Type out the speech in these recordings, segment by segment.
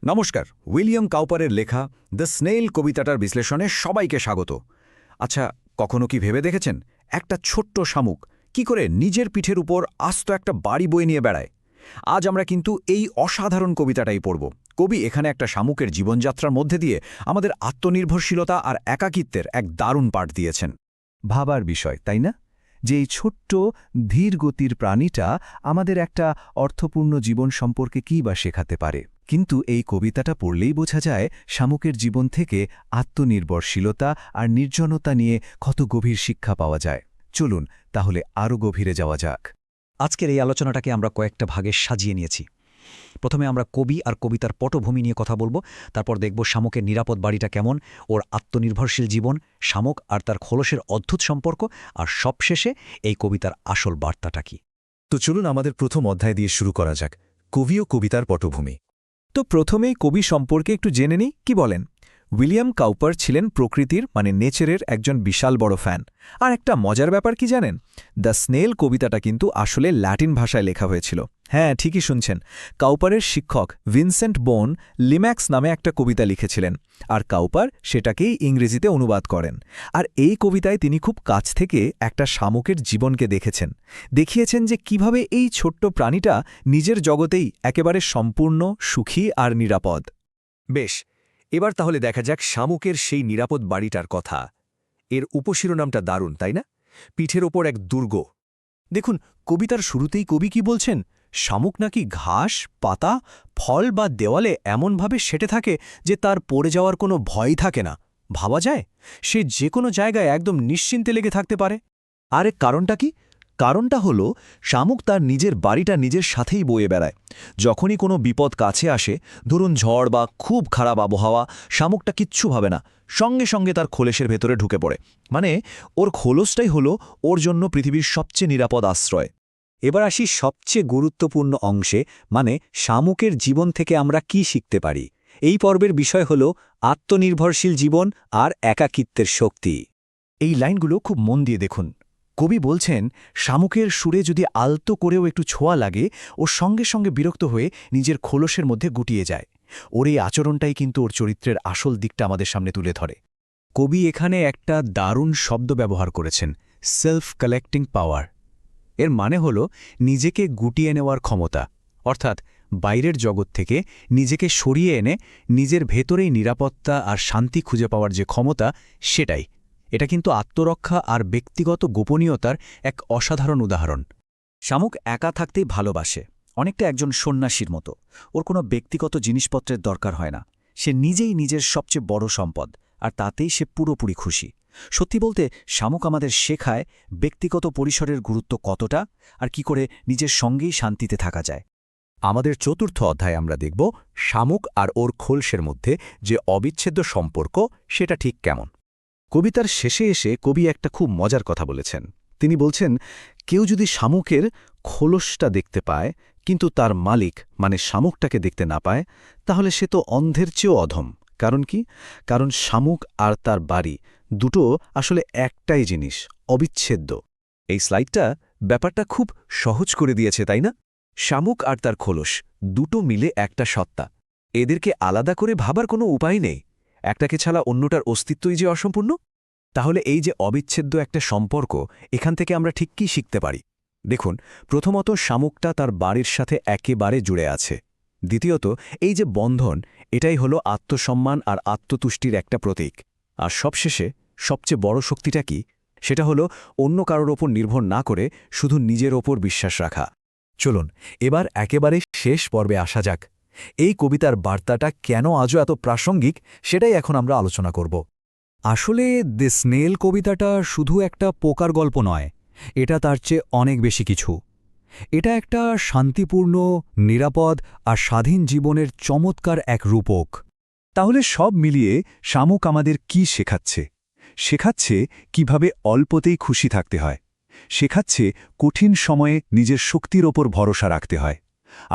নমস্কার, উইলিয়াম কাউপারের লেখা the snail কবিতাটার বিশ্লেষণে সবাইকে স্বাগত। আচ্ছা, কখনো কি ভেবে দেখেছেন একটা ছোট্ট শামুক কি করে নিজের পিঠের উপর আস্ত একটা বাড়ি বয়ে নিয়ে বেড়ায়? আজ আমরা কিন্তু এই অসাধারণ কবিতাটাই পড়ব। কবি এখানে একটা শামুকের জীবনযাত্রার মধ্যে দিয়ে আমাদের আত্মনির্ভরশীলতা আর একাকিত্বের এক দারুণ পাঠ দিয়েছেন। ভাবার বিষয়, তাই না? যে এই ছোট্ট ধীর গতির প্রাণীটা আমাদের একটা অর্থপূর্ণ জীবন সম্পর্কে কী বা শেখাতে পারে। কিন্তু এই কবিতাটা পড়লেই বোঝা যায় শামুকের জীবন থেকে আত্মনির্ভরশীলতা আর নির্জনতা নিয়ে কত গভীর শিক্ষা পাওয়া যায়। চলুন তাহলে আরও গভীরে যাওয়া যাক। আজকের এই আলোচনাটাকে আমরা কয়েকটা ভাগে সাজিয়ে নিয়েছি। প্রথমে আমরা কবি আর কবিতার পটভূমি নিয়ে কথা বলবো, তারপর দেখব শামুকের নিরাপদ বাড়িটা কেমন, ওর আত্মনির্ভরশীল জীবন, শামুক আর তার খোলসের অদ্ভুত সম্পর্ক, আর সবশেষে এই কবিতার আসল বার্তাটা কি। তো চলুন আমাদের প্রথম অধ্যায় দিয়ে শুরু করা যাক, কবি ও কবিতার পটভূমি। তো প্রথমেই কবি সম্পর্কে একটু জেনে নিই, কি বলেন? উইলিয়াম কাউপার ছিলেন প্রকৃতির নেচারের একজন বিশাল বড় ফ্যান। আর একটা মজার ব্যাপার কি জানেন? দ্য স্নেল কবিতাটা কিন্তু আসলে ল্যাটিন ভাষায় লেখা হয়েছিল। হ্যাঁ, ঠিকই শুনছেন। কাউপারের শিক্ষক ভিনসেন্ট বোন লিম্যাক্স নামে একটা কবিতা লিখেছিলেন, আর কাউপার সেটাকেই ইংরেজিতে অনুবাদ করেন। আর এই কবিতায় তিনি খুব কাছ থেকে একটা শামুকের জীবনকে দেখেছেন, দেখিয়েছেন যে কিভাবে এই ছোট্ট প্রাণীটা নিজের জগতেই একেবারে সম্পূর্ণ সুখী আর নিরাপদ। বেশ, এবার তাহলে দেখা যাক শামুকের সেই নিরাপদ বাড়িটার কথা। এর উপশিরোনামটা দারুণ, তাই না? পিঠের ওপর এক দুর্গ। দেখুন, কবিতার শুরুতেই কবি কি বলছেন? শামুক নাকি ঘাস, পাতা, ফল বা দেওয়ালে এমনভাবে সেটে থাকে যে তার পড়ে যাওয়ার কোনো ভয়ই থাকে না। ভাবা যায়, সে যে কোনো জায়গায় একদম নিশ্চিন্তে লেগে থাকতে পারে। আরে কারণটা কি? কারণটা হলো শামুক তার নিজের বাড়িটা নিজের সাথেই বয়ে বেড়ায়। যখনই কোনো বিপদ কাছে আসে, ধরুন ঝড় বা খুব খারাপ আবহাওয়া, শামুকটা কিচ্ছু ভাবে না, সঙ্গে সঙ্গে তার খোলসের ভেতরে ঢুকে পড়ে। ওর খোলসটাই হলো ওর জন্য পৃথিবীর সবচেয়ে নিরাপদ আশ্রয়। এবার আসি সবচেয়ে গুরুত্বপূর্ণ অংশে, শামুকের জীবন থেকে আমরা কি শিখতে পারি। এই পর্বের বিষয় হল আত্মনির্ভরশীল জীবন আর একাকিত্বের শক্তি। এই লাইনগুলো খুব মন দিয়ে দেখুন। কবি বলছেন, শামুকের সুরে যদি আলতো করেও একটু ছোঁয়া লাগে, ও সঙ্গে সঙ্গে বিরক্ত হয়ে নিজের খোলসের মধ্যে গুটিয়ে যায়। ওর এই আচরণটাই কিন্তু ওর চরিত্রের আসল দিকটা আমাদের সামনে তুলে ধরে। কবি এখানে একটা দারুণ শব্দ ব্যবহার করেছেন, সেলফ কালেক্টিং পাওয়ার। এর মানে হল নিজেকে গুটিয়ে নেওয়ার ক্ষমতা, অর্থাৎ বাইরের জগৎ থেকে নিজেকে সরিয়ে এনে নিজের ভেতরেই নিরাপত্তা আর শান্তি খুঁজে পাওয়ার যে ক্ষমতা, সেটাই। এটা কিন্তু আত্মরক্ষা আর ব্যক্তিগত গোপনীয়তার এক অসাধারণ উদাহরণ। শামুক একা থাকতেই ভালোবাসে, অনেকটা একজন সন্ন্যাসীর মতো। ওর কোনো ব্যক্তিগত জিনিসপত্রের দরকার হয় না। সে নিজেই নিজের সবচেয়ে বড় সম্পদ, আর তাতেই সে পুরোপুরি খুশি। সত্যি বলতে, শামুক আমাদের শেখায় ব্যক্তিগত পরিসরের গুরুত্ব কতটা, আর কি করে নিজের সঙ্গেই শান্তিতে থাকা যায়। আমাদের চতুর্থ অধ্যায়ে আমরা দেখব শামুক আর ওর খোলসের মধ্যে যে অবিচ্ছেদ্য সম্পর্ক, সেটা ঠিক কেমন। কবিতার শেষে এসে কবি একটা খুব মজার কথা বলেছেন। তিনি বলছেন, কেউ যদি শামুকের খোলসটা দেখতে পায় কিন্তু তার মালিক শামুকটাকে দেখতে না পায়, তাহলে সে তো অন্ধের চেয়েও অধম। কারণ কি? কারণ শামুক আর তার বাড়ি দুটো আসলে একটাই জিনিস, অবিচ্ছেদ্য। এই স্লাইডটা ব্যাপারটা খুব সহজ করে দিয়েছে, তাই না? শামুক আর তার খোলস দুটো মিলে একটা সত্তা। এদেরকে আলাদা করে ভাবার কোনো উপায় নেই। একটাকে ছাড়া অন্যটার অস্তিত্বই যে অসম্পূর্ণ। তাহলে এই যে অবিচ্ছেদ্য একটা সম্পর্ক, এখান থেকে আমরা ঠিক কী শিখতে পারি? দেখুন, প্রথমত শামুকটা তার বাড়ির সাথে একেবারে জুড়ে আছে। দ্বিতীয়ত, এই যে বন্ধন, এটাই হলো আত্মসম্মান আর আত্মতুষ্টির একটা প্রতীক। আর সবশেষে সবচেয়ে বড় শক্তিটা কি? সেটা হলো অন্য কারোর ওপর নির্ভর না করে শুধু নিজের ওপর বিশ্বাস রাখা। চলুন এবার একেবারে শেষ পর্বে আসা যাক। এই কবিতার বার্তাটা কেন আজও এত প্রাসঙ্গিক, সেটাই এখন আমরা আলোচনা করব। আসলে দ্য স্নেল কবিতাটা শুধু একটা পোকার গল্প নয়, এটা তার চেয়ে অনেক বেশি কিছু। এটা একটা শান্তিপূর্ণ, নিরাপদ আর স্বাধীন জীবনের চমৎকার এক রূপক। তাহলে সব মিলিয়ে শামুক আমাদের কি শেখাচ্ছে? শেখাচ্ছে কিভাবে অল্পতেই খুশি থাকতে হয়, শেখাচ্ছে কঠিন সময়ে নিজের শক্তির ওপর ভরসা রাখতে হয়,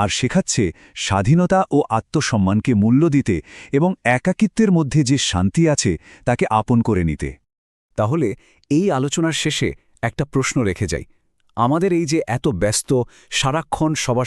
আর শেখাচ্ছে স্বাধীনতা ও আত্মসম্মানকে মূল্য দিতে এবং একাকিত্বের মধ্যে যে শান্তি আছে তাকে আপন করে নিতে। তাহলে এই আলোচনার শেষে একটা প্রশ্ন রেখে যাই। আমাদের এই যে এত ব্যস্ত, সারাক্ষণ সবার